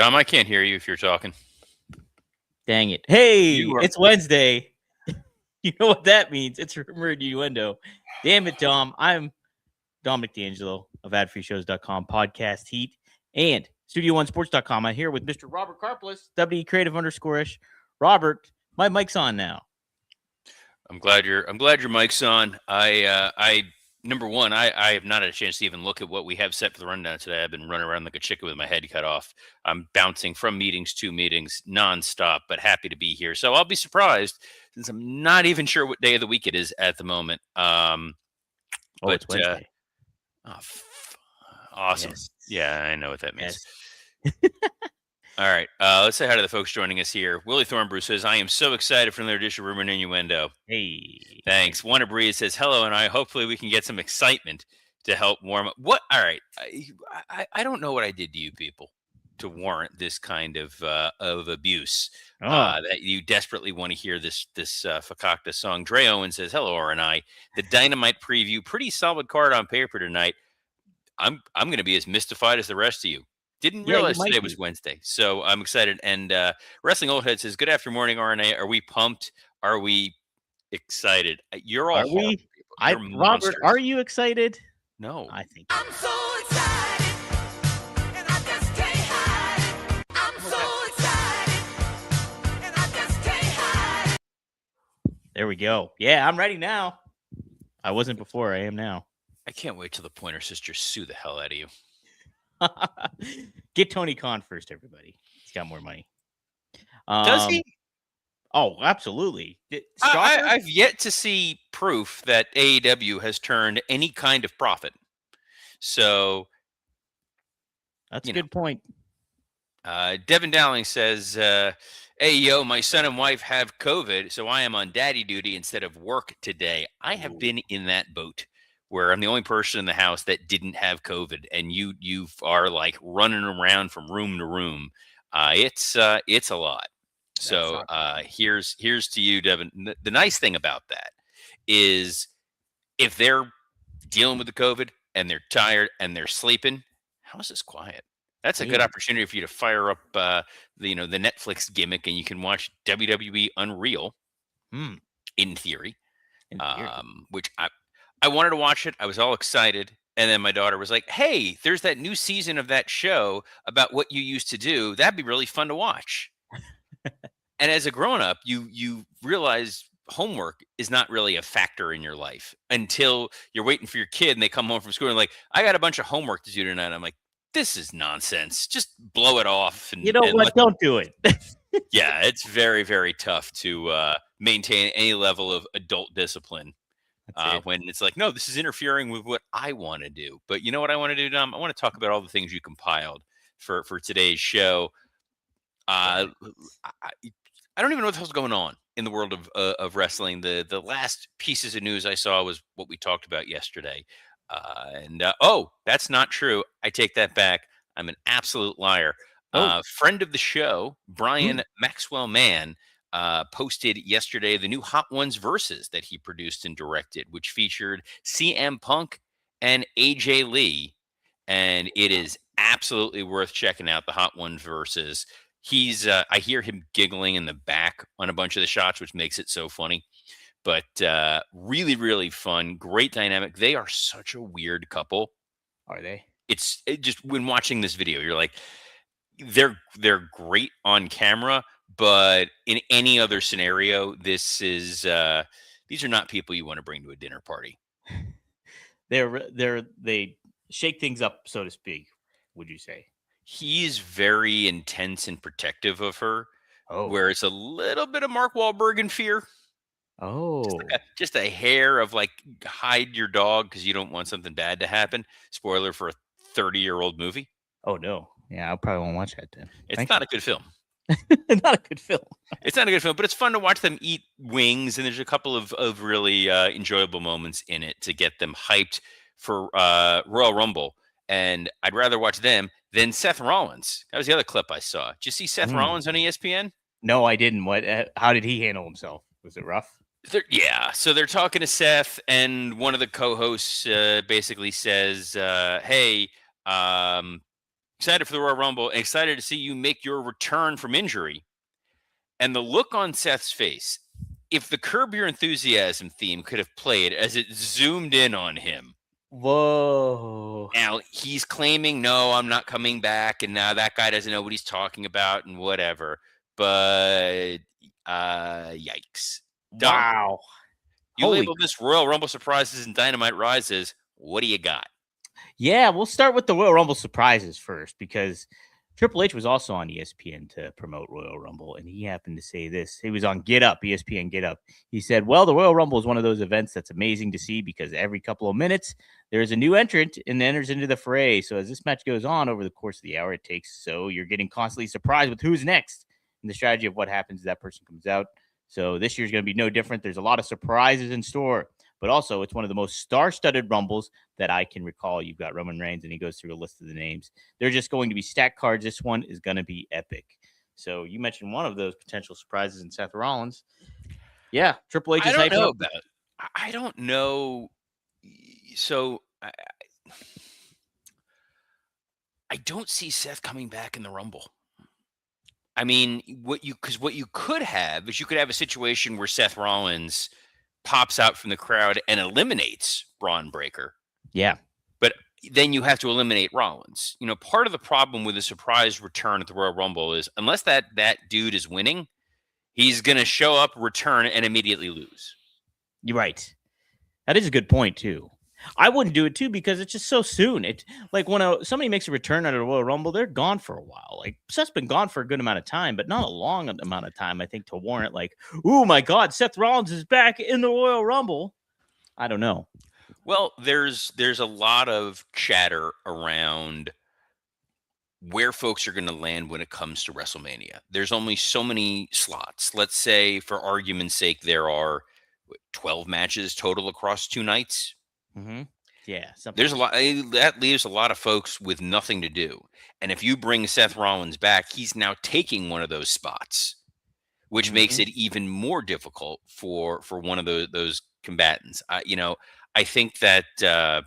Dom, I can't hear you if you're talking. Dang it. Hey, You are. it's Wednesday. You know what that means. It's Rumor and Innuendo. Damn it, Dom. I'm Dominic D'Angelo of adfreeshows.com, Podcast Heat, and Studio1Sports.com. I'm here with Mr. Robert Karplis, W Creative _ish. Robert, my mic's on now. I'm glad your mic's on. I number one, I have not had a chance to even look at what we have set for the rundown today. I've been running around like a chicken with my head cut off. I'm bouncing from meetings to meetings nonstop, but happy to be here. So I'll be surprised since I'm not even sure what day of the week it is at the moment. It's Wednesday. Awesome. Yes. Yeah, I know what that means. Yes. All right. Let's say hi to the folks joining us here. Willie Thornbrew says, I am so excited for another edition of Rumor and Innuendo. Hey. Thanks. Wanna Breeze says, hello, and hopefully we can get some excitement to help warm up. What? All right. I don't know what I did to you people to warrant this kind of abuse. That you desperately want to hear this Fakakta song. Dre Owen says, hello, R&I. The Dynamite preview, pretty solid card on paper tonight. I'm going to be as mystified as the rest of you. Didn't realize today was Wednesday, so I'm excited. And Wrestling Old Head says, good after morning, RNA. Are we pumped? Are we excited? You're all horrible people. Robert, are you excited? No. I think I'm so excited, and I just can't hide it. I'm so excited, and I just can't hide it. There we go. Yeah, I'm ready now. I wasn't before. I am now. I can't wait till the Pointer Sisters sue the hell out of you. Get Tony Khan first, everybody. He's got more money. Does he? Oh, absolutely. I've yet to see proof that AEW has turned any kind of profit. So that's a good point. Devin Dowling says, hey, yo, my son and wife have COVID, so I am on daddy duty instead of work today. I have been in that boat where I'm the only person in the house that didn't have COVID, and you are like running around from room to room. It's a lot. So here's to you, Devin. The nice thing about that is if they're dealing with the COVID and they're tired and they're sleeping, how is this quiet? That's a good opportunity for you to fire up the Netflix gimmick, and you can watch WWE Unreal in theory. Which I wanted to watch it. I was all excited. And then my daughter was like, hey, there's that new season of that show about what you used to do. That'd be really fun to watch. And as a grown-up, you realize homework is not really a factor in your life until you're waiting for your kid and they come home from school and like, I got a bunch of homework to do tonight. I'm like, this is nonsense. Just blow it off. And, you know what? Don't do it. Yeah, it's very, very tough to maintain any level of adult discipline. When it's like, no, this is interfering with what I want to do. But you know what I want to do, Dom? I want to talk about all the things you compiled for today's show. I don't even know what the hell's going on in the world of wrestling. The last pieces of news I saw was what we talked about yesterday. That's not true. I take that back. I'm an absolute liar. Friend of the show, Brian Maxwell Mann, posted yesterday the new Hot Ones Versus that he produced and directed, which featured CM Punk and AJ Lee. And it is absolutely worth checking out, the Hot Ones Versus. He's I hear him giggling in the back on a bunch of the shots, which makes it so funny. But really, really fun. Great dynamic. They are such a weird couple. Are they? It's just when watching this video, you're like, they're great on camera, but in any other scenario, this is these are not people you want to bring to a dinner party. They shake things up, so to speak. Would you say? He's very intense and protective of her, where it's a little bit of Mark Wahlberg in Fear. Just a hair of like, hide your dog because you don't want something bad to happen. Spoiler for a 30-year-old movie. Oh, no. Yeah, I probably won't watch that then. It's not a good film. Not a good film. It's not a good film, but it's fun to watch them eat wings, and there's a couple of really enjoyable moments in it to get them hyped for Royal Rumble. And I'd rather watch them than Seth Rollins. That was the other clip I saw. Did you see Seth Rollins on ESPN? No, I didn't. How did he handle himself? Was it rough? So they're talking to Seth, and one of the co-hosts basically says, hey, excited for the Royal Rumble, and excited to see you make your return from injury. And the look on Seth's face, if the Curb Your Enthusiasm theme could have played as it zoomed in on him. Whoa. Now, he's claiming, no, I'm not coming back, and now that guy doesn't know what he's talking about and whatever. But, yikes. Dom, Wow. you Holy labeled this Royal Rumble Surprises and Dynamite Rises. What do you got? Yeah, we'll start with the Royal Rumble surprises first because Triple H was also on ESPN to promote Royal Rumble, and he happened to say this. He was on Get Up, ESPN Get Up. He said, well, the Royal Rumble is one of those events that's amazing to see because every couple of minutes, there's a new entrant and enters into the fray. So as this match goes on over the course of the hour it takes, so you're getting constantly surprised with who's next and the strategy of what happens as that person comes out. So this year's going to be no different. There's a lot of surprises in store. But also, it's one of the most star-studded Rumbles that I can recall. You've got Roman Reigns, and he goes through a list of the names. They're just going to be stacked cards. This one is going to be epic. So you mentioned one of those potential surprises in Seth Rollins. Yeah, Triple H is I don't know up. about it. I don't know. So I don't see Seth coming back in the Rumble. I mean, what you could have is you could have a situation where Seth Rollins pops out from the crowd and eliminates Braun Breaker. Yeah. But then you have to eliminate Rollins. You know, part of the problem with a surprise return at the Royal Rumble is unless that dude is winning, he's going to show up, return, and immediately lose. You're right. That is a good point, too. I wouldn't do it, too, because it's just so soon. It like when somebody makes a return at a Royal Rumble, they're gone for a while. Like, Seth's been gone for a good amount of time, but not a long amount of time, I think, to warrant, like, oh, my God, Seth Rollins is back in the Royal Rumble. I don't know. Well, there's a lot of chatter around where folks are going to land when it comes to WrestleMania. There's only so many slots. Let's say, for argument's sake, there are 12 matches total across 2 nights. Mm-hmm. Yeah. There's a lot that leaves a lot of folks with nothing to do. And if you bring Seth Rollins back, he's now taking one of those spots, which makes it even more difficult for one of those combatants. I think that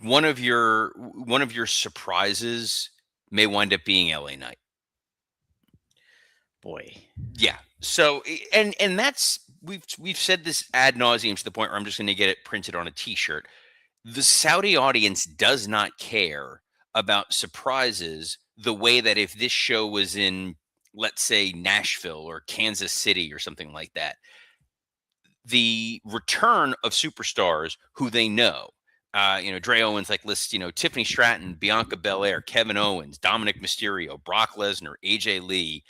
one of your surprises may wind up being LA Knight. Boy. Yeah. So and that's we've said this ad nauseum to the point where I'm just going to get it printed on a T-shirt. The Saudi audience does not care about surprises the way that if this show was in, let's say, Nashville or Kansas City or something like that, the return of superstars who they know, Dre Owens lists, Tiffany Stratton, Bianca Belair, Kevin Owens, Dominic Mysterio, Brock Lesnar, AJ Lee.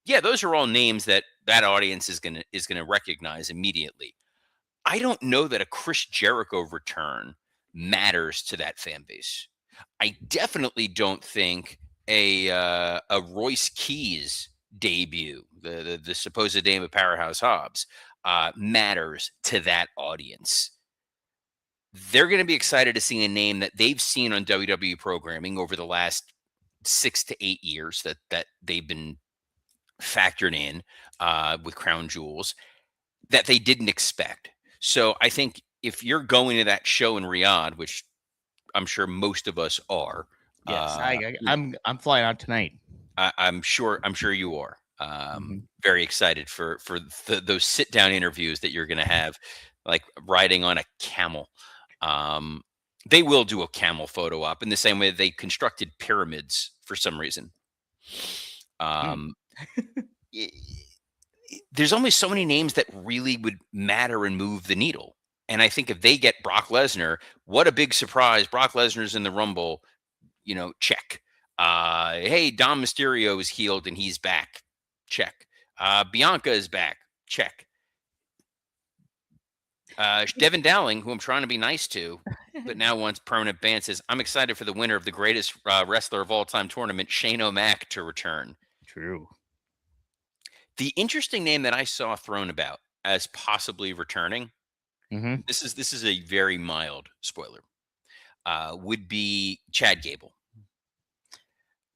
Yeah, those are all names that audience is gonna recognize immediately. I don't know that a Chris Jericho return matters to that fan base. I definitely don't think a Royce Keys debut, the supposed name of Powerhouse Hobbs, matters to that audience. They're going to be excited to see a name that they've seen on WWE programming over the last 6 to 8 years that they've been factored in with Crown Jewels that they didn't expect. So I think if you're going to that show in Riyadh, which I'm sure most of us are, yes, I'm flying out tonight. I'm sure you are. Very excited for those sit down interviews that you're going to have, like riding on a camel. They will do a camel photo op in the same way they constructed pyramids for some reason. There's only so many names that really would matter and move the needle. And I think if they get Brock Lesnar, what a big surprise. Brock Lesnar's in the Rumble, check. Hey, Dom Mysterio is healed and he's back. Check. Bianca is back. Check. Devin Dowling, who I'm trying to be nice to, but now wants permanent ban, says, I'm excited for the winner of the greatest wrestler of all time tournament, Shane O'Mac, to return. True. The interesting name that I saw thrown about as possibly returning, this is a very mild spoiler, would be Chad Gable.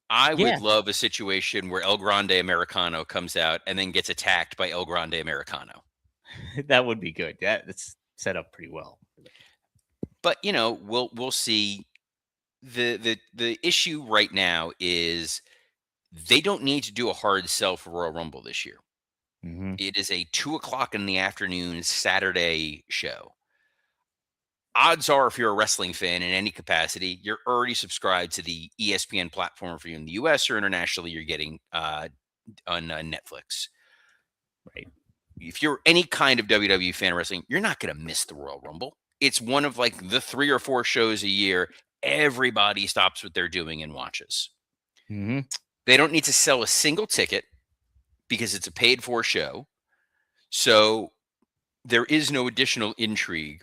I would love a situation where El Grande Americano comes out and then gets attacked by El Grande Americano. That would be good. That's set up pretty well. But we'll see. the issue right now is they don't need to do a hard sell for Royal Rumble this year. Mm-hmm. It is a 2 o'clock in the afternoon Saturday show. Odds are, if you're a wrestling fan in any capacity, you're already subscribed to the ESPN platform. For you in the US or internationally, you're getting on Netflix. Right. If you're any kind of WWE fan of wrestling, you're not going to miss the Royal Rumble. It's one of like the 3 or 4 shows a year everybody stops what they're doing and watches. Mm-hmm. They don't need to sell a single ticket because it's a paid for show. So there is no additional intrigue.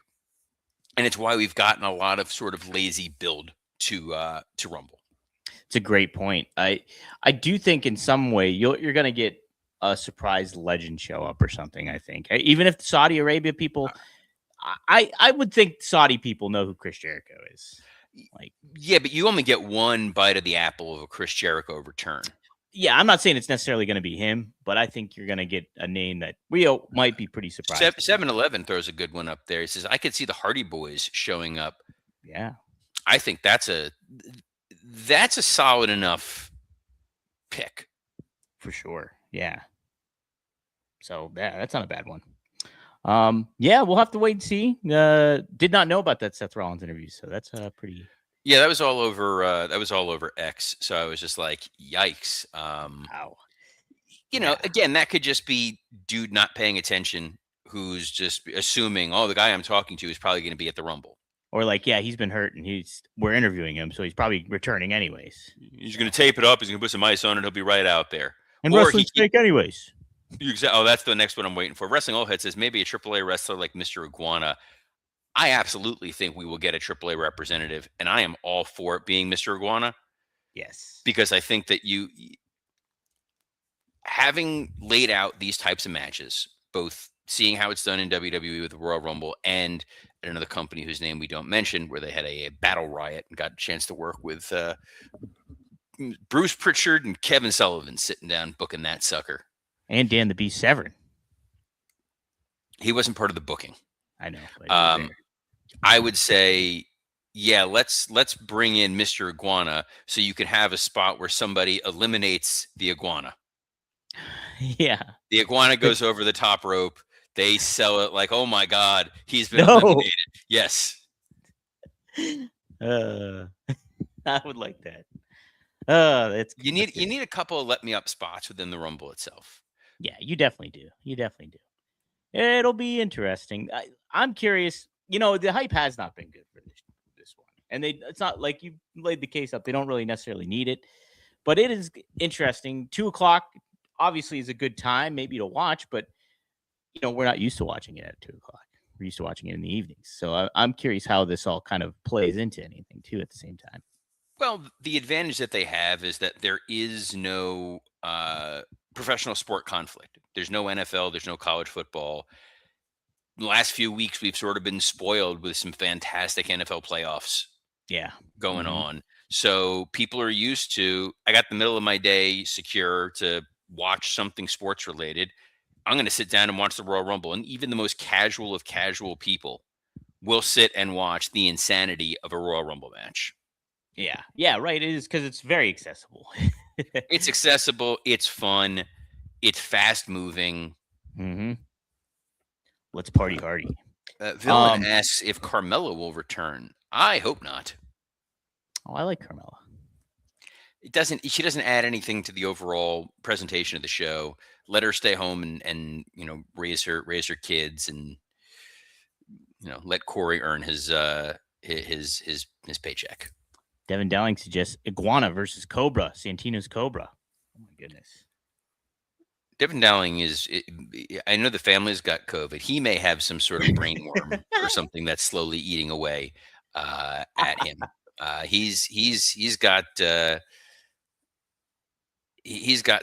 And it's why we've gotten a lot of sort of lazy build to Rumble. It's a great point. I do think in some way you're going to get a surprise legend show up or something. I think even if the Saudi Arabia people, I would think Saudi people know who Chris Jericho is. Like, yeah, but you only get one bite of the apple of a Chris Jericho return. Yeah, I'm not saying it's necessarily going to be him, but I think you're going to get a name that we might be pretty surprised. 7-Eleven throws a good one up there. He says, I could see the Hardy Boys showing up. Yeah. I think that's a solid enough pick. For sure. Yeah. So yeah, that's not a bad one. Yeah, we'll have to wait and see. Did not know about that Seth Rollins interview, so that's pretty. Yeah, that was all over X. So I was just like, yikes. Wow. You know, again, that could just be dude not paying attention, who's just assuming, oh, the guy I'm talking to is probably going to be at the Rumble. Or like, yeah, he's been hurt and we're interviewing him, so he's probably returning anyways. He's going to tape it up. He's going to put some ice on it. He'll be right out there. And wrestling's fake anyways. Oh, that's the next one I'm waiting for. Wrestling Old Head says maybe a AAA wrestler like Mr. Iguana. I absolutely think we will get a AAA representative, and I am all for it being Mr. Iguana. Yes. Because I think that having laid out these types of matches, both seeing how it's done in WWE with the Royal Rumble and at another company whose name we don't mention, where they had a battle riot and got a chance to work with Bruce Pritchard and Kevin Sullivan sitting down booking that sucker. And Dan the Beast Severn. He wasn't part of the booking. I know. I would say, yeah, let's bring in Mr. Iguana so you can have a spot where somebody eliminates the iguana. Yeah. The iguana goes over the top rope. They sell it like, oh my God, he's been eliminated. Yes. I would like that. That's you need a couple of let me up spots within the Rumble itself. Yeah, you definitely do. It'll be interesting. I'm curious. You know, the hype has not been good for this one, and it's not like you laid the case up. They don't really necessarily need it, but it is interesting. 2:00 obviously is a good time maybe to watch, but you know we're not used to watching it at 2:00. We're used to watching it in the evenings. So I'm curious how this all kind of plays into anything too at the same time. Well, the advantage that they have is that there is no professional sport conflict. There's no NFL. There's no college football. The last few weeks, we've sort of been spoiled with some fantastic NFL playoffs going on. So people are used to, I got the middle of my day secure to watch something sports related. I'm going to sit down and watch the Royal Rumble. And even the most casual of casual people will sit and watch the insanity of a Royal Rumble match. Yeah. Yeah, right. It is because it's very accessible. It's accessible. It's fun. It's fast moving. Mm-hmm. Let's party hardy. Villain asks if Carmella will return. I hope not. Oh, I like Carmella. She doesn't add anything to the overall presentation of the show. Let her stay home and you know raise her kids and you know let Corey earn his paycheck. Devin Dowling suggests Iguana versus Cobra, Santino's Cobra. Oh my goodness. Devin Dowling I know the family's got COVID. He may have some sort of brain worm or something that's slowly eating away at him. He's got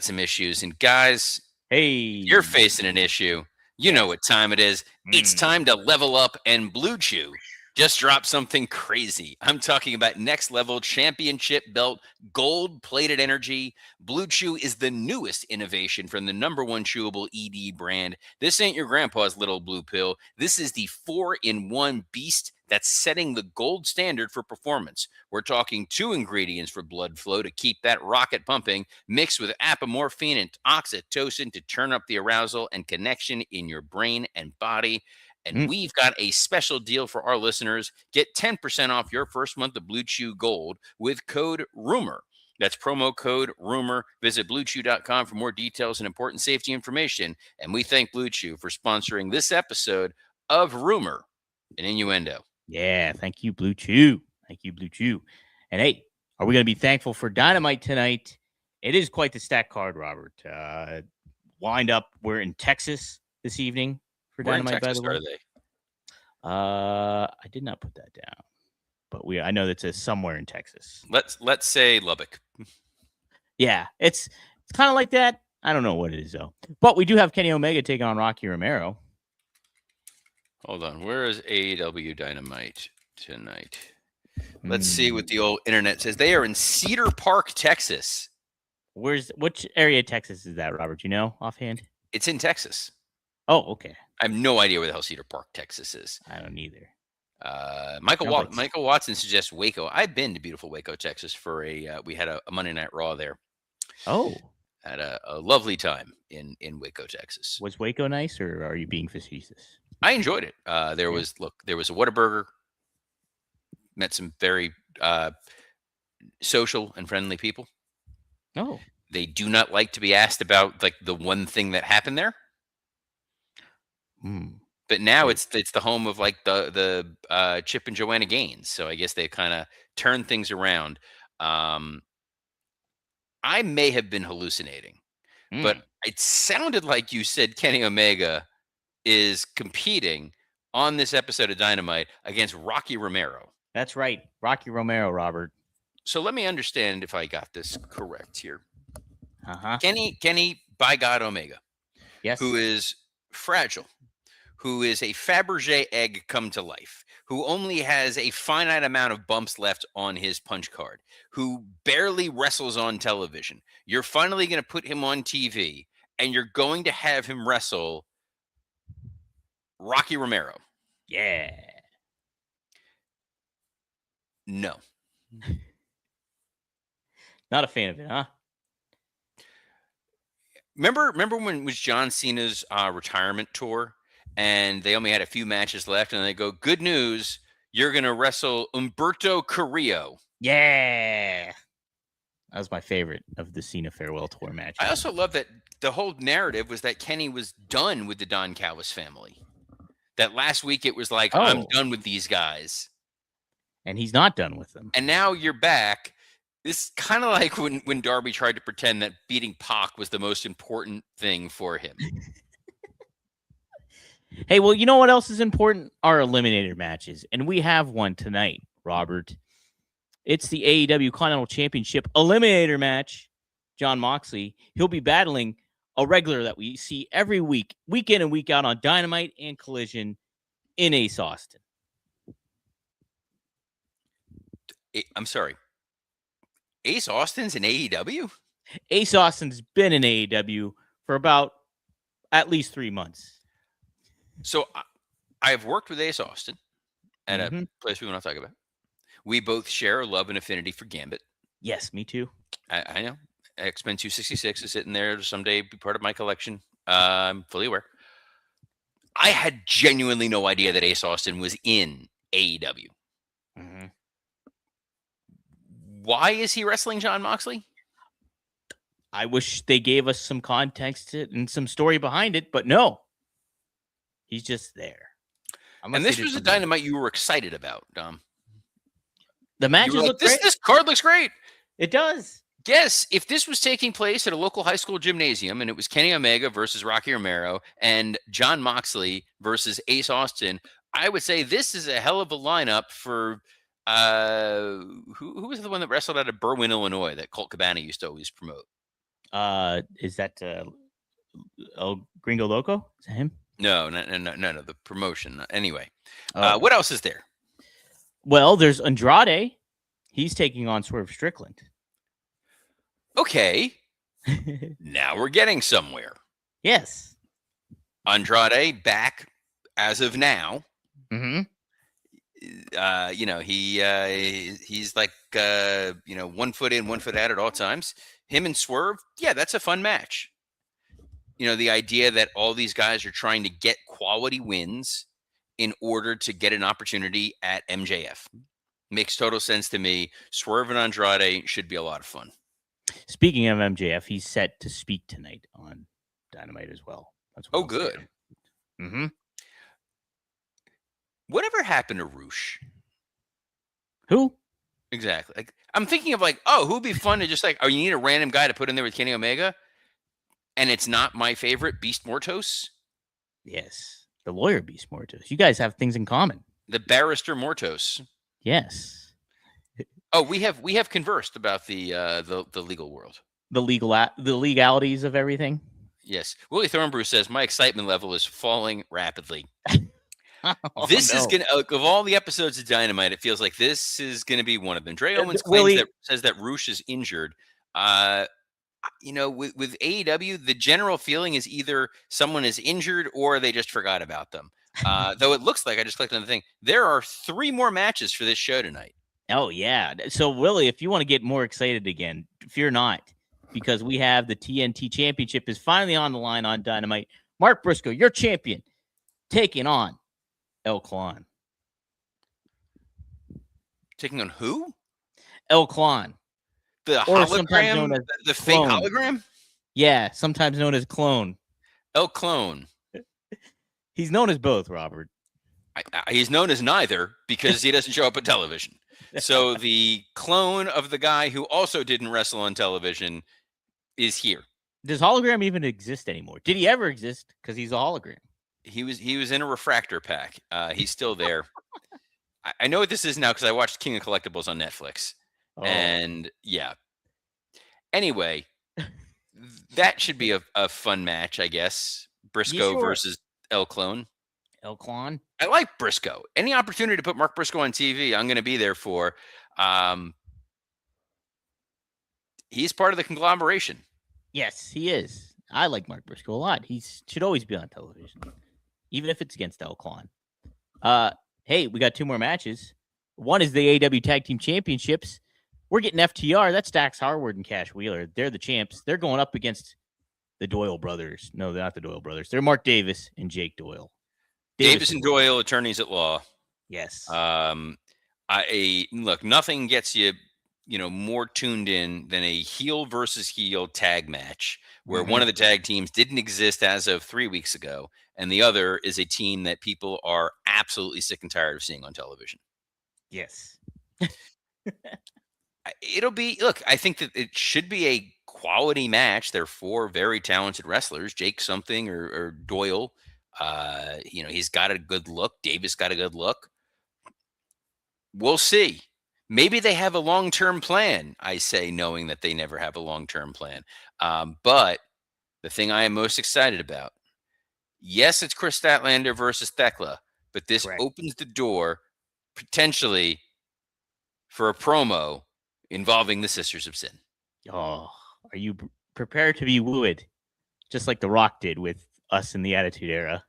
some issues. And guys, hey, you're facing an issue. You know what time it is. It's time to level up and blue chew. just dropped something crazy. I'm talking about next level championship belt, gold plated energy. Blue Chew is the newest innovation from the #1 chewable ED brand. This ain't your grandpa's little blue pill. This is the 4-in-1 beast that's setting the gold standard for performance. We're talking 2 ingredients for blood flow to keep that rocket pumping, mixed with apomorphine and oxytocin to turn up the arousal and connection in your brain and body. And we've got a special deal for our listeners. Get 10% off your first month of Blue Chew Gold with code RUMOR. That's promo code RUMOR. Visit BlueChew.com for more details and important safety information. And we thank Blue Chew for sponsoring this episode of Rumor and Innuendo. Yeah, thank you, Blue Chew. Thank you, Blue Chew. And hey, are we going to be thankful for Dynamite tonight? It is quite the stack card, Robert. Wind up, we're in Texas this evening for Where in Dynamite, Texas by the way. are they? I did not put that down, but I know that says somewhere in Texas. Let's say Lubbock. Yeah, it's kind of like that. I don't know what it is though. But we do have Kenny Omega taking on Rocky Romero. Hold on. Where is AEW Dynamite tonight? Let's see what the old internet says. They are in Cedar Park, Texas. Which area of Texas is that, Robert? You know offhand? It's in Texas. Oh, okay. I have no idea where the hell Cedar Park, Texas is. I don't either. Michael Watson suggests Waco. I've been to beautiful Waco, Texas for we had a Monday Night Raw there. Oh. Had a lovely time in Waco, Texas. Was Waco nice, or are you being facetious? I enjoyed it. There was a Whataburger. Met some very social and friendly people. Oh. They do not like to be asked about like the one thing that happened there. But now it's the home of like the Chip and Joanna Gaines. So I guess they kind of turned things around. I may have been hallucinating, but it sounded like you said Kenny Omega is competing on this episode of Dynamite against Rocky Romero. That's right. Rocky Romero, Robert. So let me understand if I got this correct here. Uh-huh. Kenny, by God, Omega. Yes. Who is fragile, who is a Fabergé egg come to life, who only has a finite amount of bumps left on his punch card, who barely wrestles on television. You're finally going to put him on TV, and you're going to have him wrestle Rocky Romero. Yeah. No. Not a fan of it, huh? Remember when it was John Cena's retirement tour, and they only had a few matches left, and they go, good news, you're going to wrestle Humberto Carrillo. Yeah. That was my favorite of the Cena farewell tour match. I also love that the whole narrative was that Kenny was done with the Don Callis family. That last week it was like, I'm done with these guys. And he's not done with them. And now you're back. This is kind of like when Darby tried to pretend that beating Pac was the most important thing for him. Hey, well, you know what else is important? Our eliminator matches. And we have one tonight, Robert. It's the AEW Continental Championship eliminator match. Jon Moxley, he'll be battling a regular that we see every week, week in and week out on Dynamite and Collision in Ace Austin. I'm sorry. Ace Austin's in AEW? Ace Austin's been in AEW for about at least 3 months. So I have worked with Ace Austin at a place we want to talk about. We both share a love and affinity for Gambit. Yes, me too. I know. X-Men 266 is sitting there to someday be part of my collection. I'm fully aware. I had genuinely no idea that Ace Austin was in AEW. Mm-hmm. Why is he wrestling Jon Moxley? I wish they gave us some context and some story behind it, but no. He's just there. And this was a Dynamite you were excited about, Dom. The matches look great. This card looks great. It does. Yes, if this was taking place at a local high school gymnasium and it was Kenny Omega versus Rocky Romero and Jon Moxley versus Ace Austin, I would say this is a hell of a lineup for who was the one that wrestled out of Berwyn, Illinois that Colt Cabana used to always promote? Is that El Gringo Loco? Is that him? No, the promotion. Anyway, what else is there? Well, there's Andrade. He's taking on Swerve Strickland. Okay, now we're getting somewhere. Yes. Andrade back as of now. Mm-hmm. He's like 1 foot in, 1 foot out at all times. Him and Swerve, yeah, that's a fun match. The idea that all these guys are trying to get quality wins in order to get an opportunity at MJF makes total sense to me. Swerve and Andrade should be a lot of fun. Speaking of MJF, he's set to speak tonight on Dynamite as well. That's what Good. Mm-hmm. Whatever happened to Roosh? Who? Exactly. Like, I'm thinking of who'd be fun to just you need a random guy to put in there with Kenny Omega, and it's not my favorite, Beast Mortos. Yes, the lawyer Beast Mortos. You guys have things in common. The barrister Mortos. Yes. Oh, we have conversed about the legal world. The legalities of everything. Yes. Willie Thornbrew says my excitement level is falling rapidly. This is gonna of all the episodes of Dynamite, it feels like this is gonna be one of them. Dre Owens says that Roosh is injured. With AEW, the general feeling is either someone is injured or they just forgot about them. Though it looks like I just clicked on the thing. There are 3 more matches for this show tonight. Oh yeah. So Willie, if you want to get more excited again, fear not, because we have the TNT Championship is finally on the line on Dynamite. Mark Briscoe, your champion, taking on El Clan. Taking on who? El Clan. The Or sometimes hologram? known as The fake clone. hologram? Yeah, sometimes known as Clone. El Clone. He's known as both, Robert. He's known as neither because he doesn't show up on television. So the clone of the guy who also didn't wrestle on television is here. Does hologram even exist anymore? Did he ever exist? Because he's a hologram. He was in a refractor pack. He's still there. I know what this is now because I watched King of Collectibles on Netflix. Oh. And yeah. Anyway, that should be a fun match, I guess. Briscoe versus El Clone. El Clan. I like Briscoe. Any opportunity to put Mark Briscoe on TV, I'm going to be there for. He's part of the conglomeration. Yes, he is. I like Mark Briscoe a lot. He should always be on television, even if it's against El Clan. Hey, we got 2 more matches. One is the AEW Tag Team Championships. We're getting FTR. That's Dax Harwood and Cash Wheeler. They're the champs. They're going up against the Doyle brothers. No, they're not the Doyle brothers. They're Mark Davis and Jake Doyle. Davis and Doyle, attorneys at law. Yes. Look, nothing gets you, more tuned in than a heel versus heel tag match where one of the tag teams didn't exist as of 3 weeks ago, and the other is a team that people are absolutely sick and tired of seeing on television. Yes. I think that it should be a quality match. They're 4 very talented wrestlers, Jake something or Doyle. He's got a good look. Davis got a good look. We'll see. Maybe they have a long-term plan, I say, knowing that they never have a long-term plan. But the thing I am most excited about, yes, it's Chris Statlander versus Thekla, but this opens the door potentially for a promo involving the Sisters of Sin. Oh, are you prepared to be wooed? Just like The Rock did with us in the Attitude Era.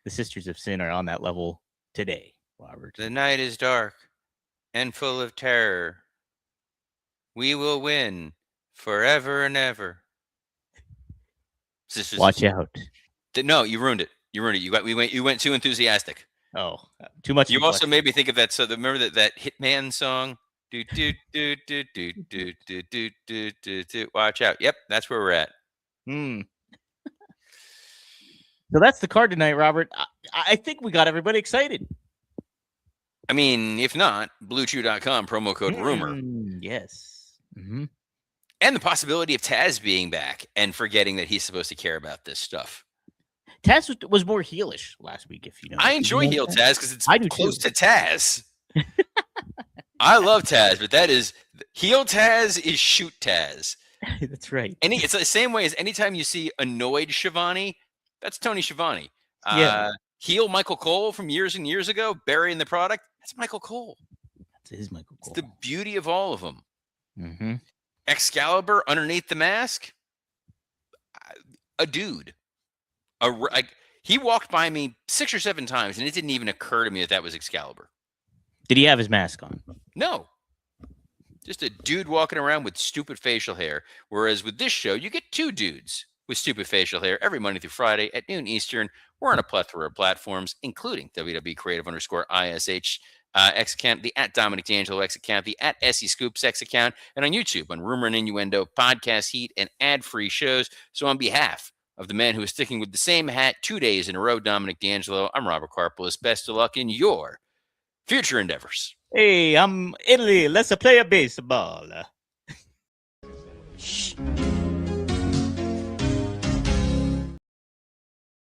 The Sisters of Sin are on that level today, Robert. The night is dark and full of terror. We will win forever and ever. Sisters Watch out. No, you ruined it. You went too enthusiastic. Oh, too much. You also made me think of that. So remember that Hitman song? Do do do do do do do do do do do. Watch out. Yep, that's where we're at. So that's the card tonight, Robert. I think we got everybody excited. I mean, if not, BlueChew.com, promo code rumor. Yes. And the possibility of Taz being back and forgetting that he's supposed to care about this stuff. Taz was more heelish last week, if you know. I enjoy heel Taz because it's close too. to Taz. I love Taz, but that is heel Taz is shoot Taz. That's right. And it's the same way as anytime you see annoyed Shivani, that's Tony Schiavone. Yeah. Heel Michael Cole from years and years ago, burying the product, that's Michael Cole. It's his Michael It's Cole. the beauty of all of them. Mm-hmm. Excalibur underneath the mask, a dude. He walked by me 6 or 7 times, and it didn't even occur to me that was Excalibur. Did he have his mask on? No. Just a dude walking around with stupid facial hair. Whereas with this show, you get 2 dudes with stupid facial hair every Monday through Friday at noon Eastern. We're on a plethora of platforms, including WWE Creative_ISH X account, the at Dominic D'Angelo X account, the at Essie Scoops X account, and on YouTube on Rumor and Innuendo, Podcast Heat, and ad-free shows. So on behalf of the man who is sticking with the same hat 2 days in a row, Dominic D'Angelo, I'm Robert Karpolis. Best of luck in your future endeavors. Hey, I'm Italy. Let's play a baseball. Shh.